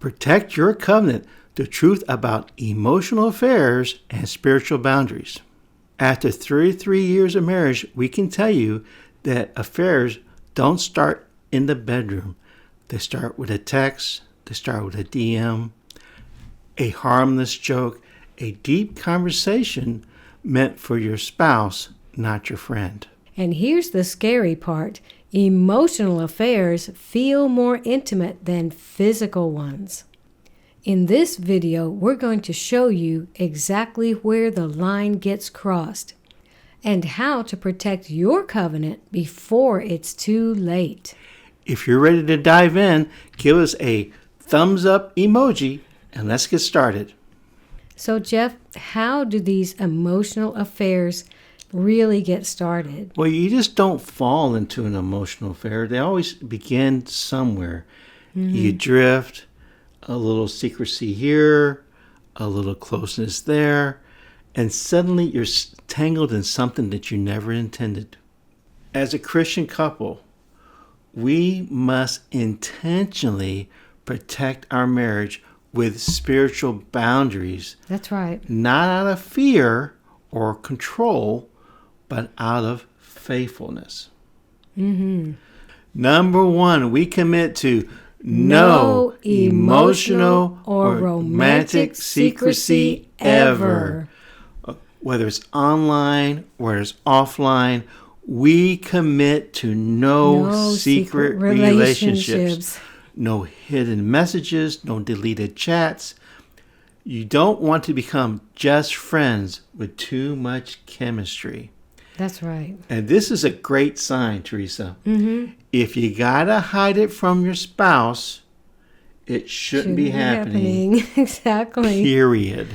Protect your covenant, the truth about emotional affairs and spiritual boundaries. After 33 years of marriage, we can tell you that affairs don't start in the bedroom. They start with a text, they start with a DM, a harmless joke, a deep conversation meant for your spouse, not your friend. And here's the scary part. Emotional affairs feel more intimate than physical ones. In this video, we're going to show you exactly where the line gets crossed and how to protect your covenant before it's too late. If you're ready to dive in, give us a thumbs up emoji and let's get started. So Jeff, how do these emotional affairs really get started? Well, you just don't fall into an emotional affair. They always begin somewhere. You drift, a little secrecy here, a little closeness there, and suddenly you're tangled in something that you never intended. As a Christian couple, we must intentionally protect our marriage with spiritual boundaries. That's right. Not out of fear or control, but out of faithfulness. Number 1, we commit to no emotional or romantic secrecy ever. Whether it's online, whether it's offline, we commit to no secret relationships. No hidden messages, no deleted chats. You don't want to become just friends with too much chemistry. That's right. And this is a great sign, Teresa. If you gotta hide it from your spouse, it shouldn't be happening. Exactly. Period.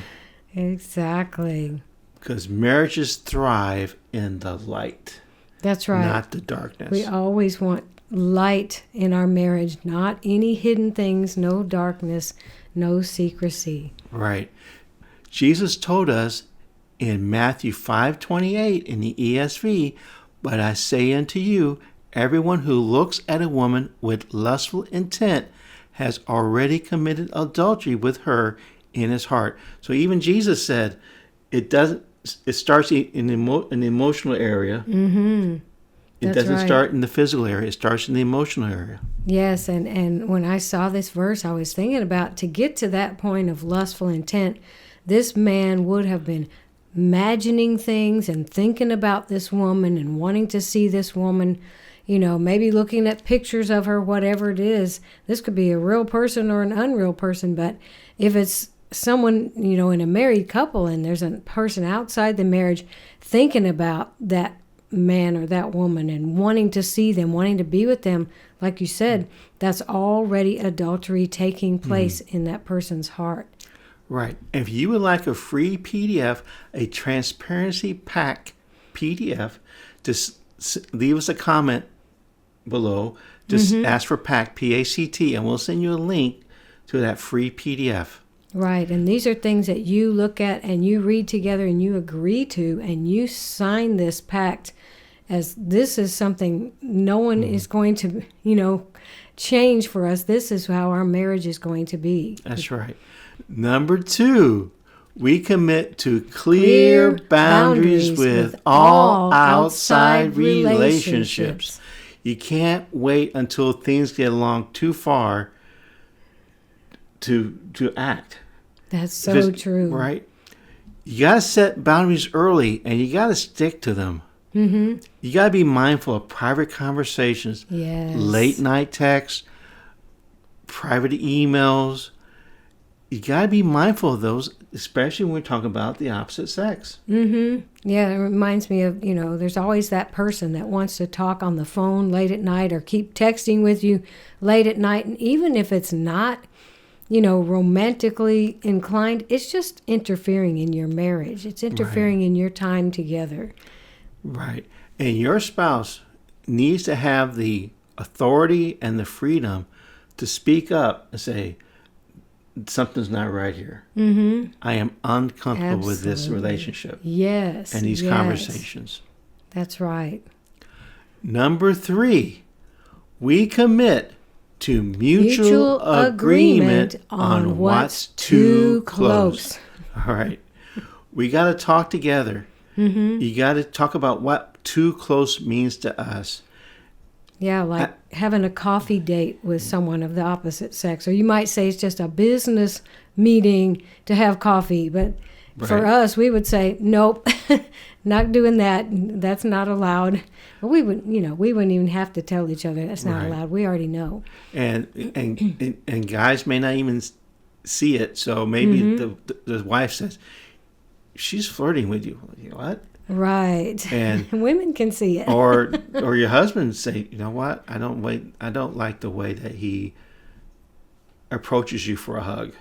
Exactly. Because marriages thrive in the light. That's right. Not the darkness. We always want light in our marriage, not any hidden things, no darkness, no secrecy. Right. Jesus told us in Matthew 5:28 in the ESV, "But I say unto you, everyone who looks at a woman with lustful intent has already committed adultery with her in his heart." So even Jesus said it starts in the emotional area. It doesn't start in the physical area. It starts in the emotional area. Yes, and when I saw this verse, I was thinking about, to get to that point of lustful intent, this man would have been imagining things and thinking about this woman and wanting to see this woman, maybe looking at pictures of her, whatever it is. This could be a real person or an unreal person, but if it's someone, in a married couple and there's a person outside the marriage thinking about that man or that woman and wanting to see them, wanting to be with them, like you said, that's already adultery taking place in that person's heart. Right. If you would like a free PDF, a transparency pack PDF, just leave us a comment below. Just ask for PACT, P-A-C-T, and we'll send you a link to that free PDF. Right. And these are things that you look at and you read together and you agree to, and you sign this pact as this is something no one is going to, change for us. This is how our marriage is going to be. That's right. Number 2, we commit to clear boundaries with all outside relationships. You can't wait until things get along too far to act. That's so true. Right? You got to set boundaries early and you got to stick to them. You got to be mindful of private conversations, late night texts, private emails. You got to be mindful of those, especially when we're talking about the opposite sex. Yeah, it reminds me of, there's always that person that wants to talk on the phone late at night or keep texting with you late at night. And even if it's not, romantically inclined, it's just interfering in your marriage. It's interfering in your time together. Right. And your spouse needs to have the authority and the freedom to speak up and say, something's not right here. I am uncomfortable with this relationship. Yes. And these conversations. That's right. Number 3, we commit to mutual agreement on what's too close. All right. We got to talk together. You got to talk about what too close means to us. Yeah, like having a coffee date with someone of the opposite sex. Or you might say it's just a business meeting to have coffee. But for us, we would say, nope, not doing that. That's not allowed. But we wouldn't even have to tell each other that's not allowed. We already know. And guys may not even see it. So maybe the wife says, she's flirting with you. You know what? Right. And women can see it. or your husband say, you know what? I don't like the way that he approaches you for a hug.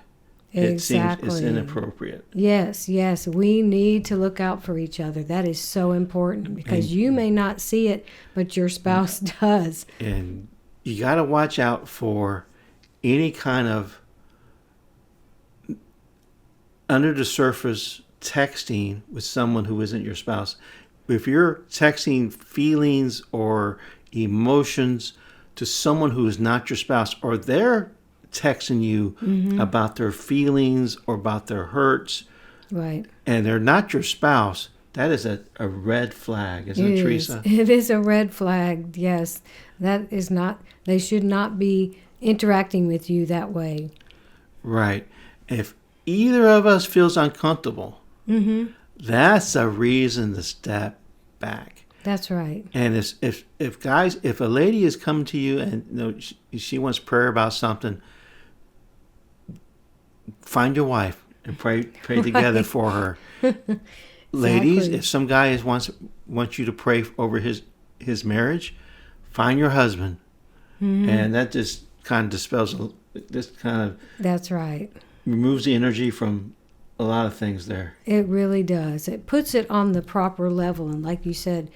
Exactly. It seems it's inappropriate. Yes. We need to look out for each other. That is so important because you may not see it, but your spouse does. And you got to watch out for any kind of under the surface texting with someone who isn't your spouse. If you're texting feelings or emotions to someone who is not your spouse, or they're texting you about their feelings or about their hurts, right, and they're not your spouse, that is a red flag, isn't it, Teresa? It is a red flag, yes. That is not, they should not be interacting with you that way. Right. If either of us feels uncomfortable, that's a reason to step back. That's right. And if a lady is coming to you and she wants prayer about something, find your wife and pray together for her. Exactly. Ladies, if some guy wants you to pray over his marriage, find your husband, and that just kind of dispels this kind of. That's right. Removes the energy from a lot of things there. It really does. It puts it on the proper level. And like you said,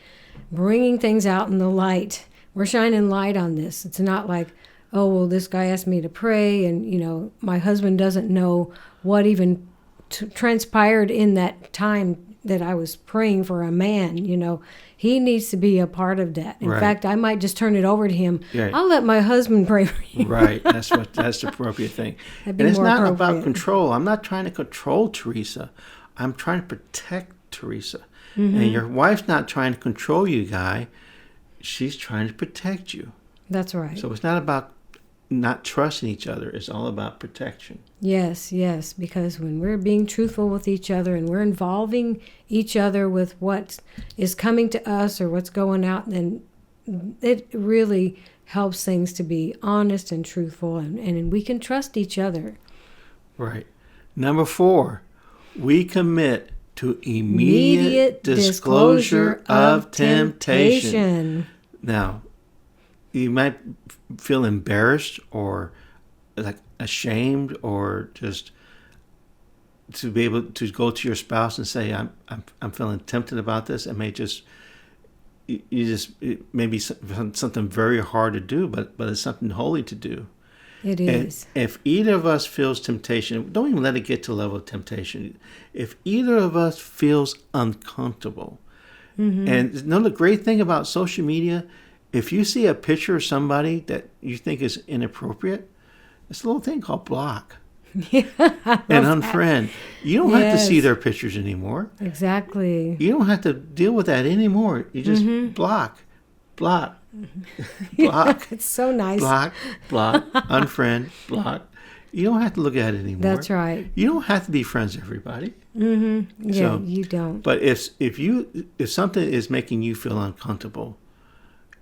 bringing things out in the light. We're shining light on this. It's not like, oh, well, this guy asked me to pray and, my husband doesn't know what even transpired in that time that I was praying for a man. He needs to be a part of that. In fact, I might just turn it over to him. Right. I'll let my husband pray for you. Right. That's the appropriate thing. And it's not about control. I'm not trying to control Teresa. I'm trying to protect Teresa. And your wife's not trying to control you, Guy. She's trying to protect you. That's right. So it's not about not trusting each other. It's all about protection. Yes, because when we're being truthful with each other and we're involving each other with what is coming to us or what's going out, then it really helps things to be honest and truthful, and we can trust each other. Right. Number 4, we commit to immediate disclosure of temptation. Now, you might feel embarrassed or like ashamed, or just to be able to go to your spouse and say, I'm feeling tempted about this. It may it may be something very hard to do, but it's something holy to do. It is. And if either of us feels temptation, don't even let it get to the level of temptation. If either of us feels uncomfortable, and the great thing about social media, if you see a picture of somebody that you think is inappropriate, it's a little thing called block and unfriend. You don't have to see their pictures anymore. Exactly. You don't have to deal with that anymore. You just block. It's so nice. Block, unfriend, block. You don't have to look at it anymore. That's right. You don't have to be friends with everybody. Yeah, so, you don't. But if something is making you feel uncomfortable,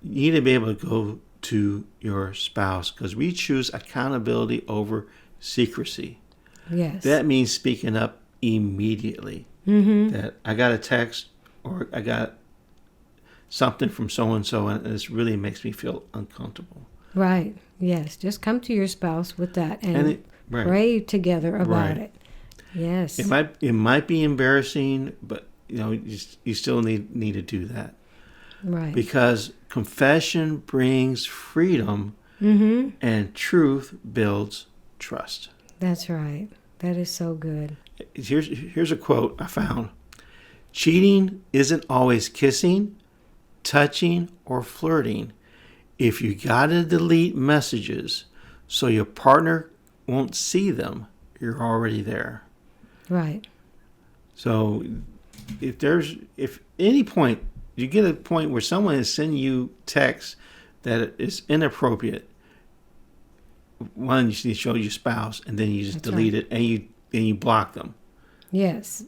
you need to be able to go to your spouse, because we choose accountability over secrecy. Yes. That means speaking up immediately. That I got a text or I got something from so-and-so and this really makes me feel uncomfortable. Right. Yes. Just come to your spouse with that and pray together about it. Yes. It might be embarrassing, but you still need to do that. Right. Because confession brings freedom, and truth builds trust. That's right. That is so good. Here's a quote I found. Cheating isn't always kissing, touching, or flirting. If you gotta delete messages, so your partner won't see them. You're already there. Right. So if any point you get a point where someone is sending you text that is inappropriate, one, you need to show your spouse, and then you just delete it, and you block them. Yes,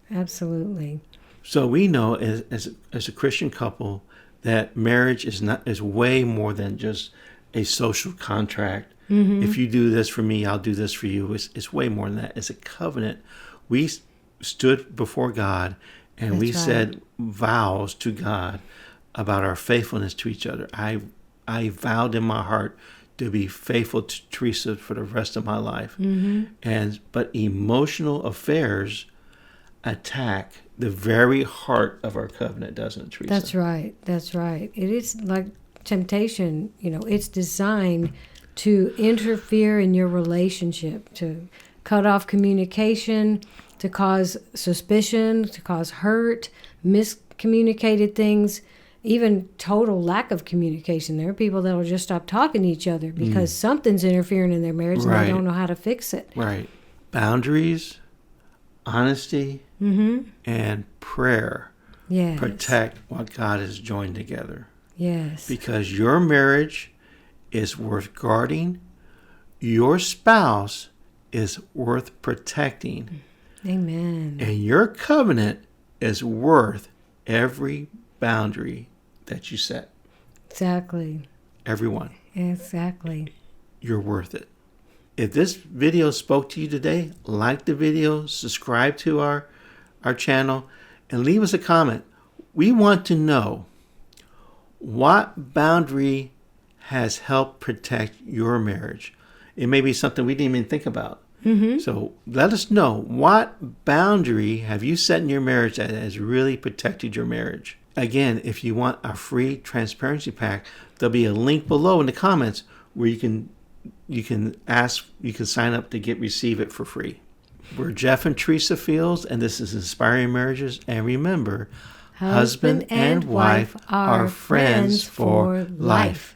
absolutely. So we know as a Christian couple that marriage is way more than just a social contract. Mm-hmm. If you do this for me, I'll do this for you. It's way more than that. It's a covenant. We stood before God and we said vows to God about our faithfulness to each other. I vowed in my heart to be faithful to Teresa for the rest of my life. Mm-hmm. But emotional affairs attack the very heart of our covenant, doesn't it, Teresa? That's right. It is like temptation, it's designed to interfere in your relationship, to cut off communication, to cause suspicion, to cause hurt, miscommunicated things, even total lack of communication. There are people that will just stop talking to each other because something's interfering in their marriage and they don't know how to fix it. Right. Boundaries, honesty, and prayer protect what God has joined together. Yes. Because your marriage is worth guarding. Your spouse is worth protecting. Amen. And your covenant is worth every boundary that you set. Exactly. Everyone. Exactly. You're worth it. If this video spoke to you today, like the video, subscribe to our channel, and leave us a comment. We want to know what boundary has helped protect your marriage. It may be something we didn't even think about. Mm-hmm. So let us know, what boundary have you set in your marriage that has really protected your marriage? Again, if you want a free transparency pack, there'll be a link below in the comments where you can sign up to receive it for free. We're Jeff and Teresa Fields, and this is Inspiring Marriages. And remember, husband and wife are friends for life.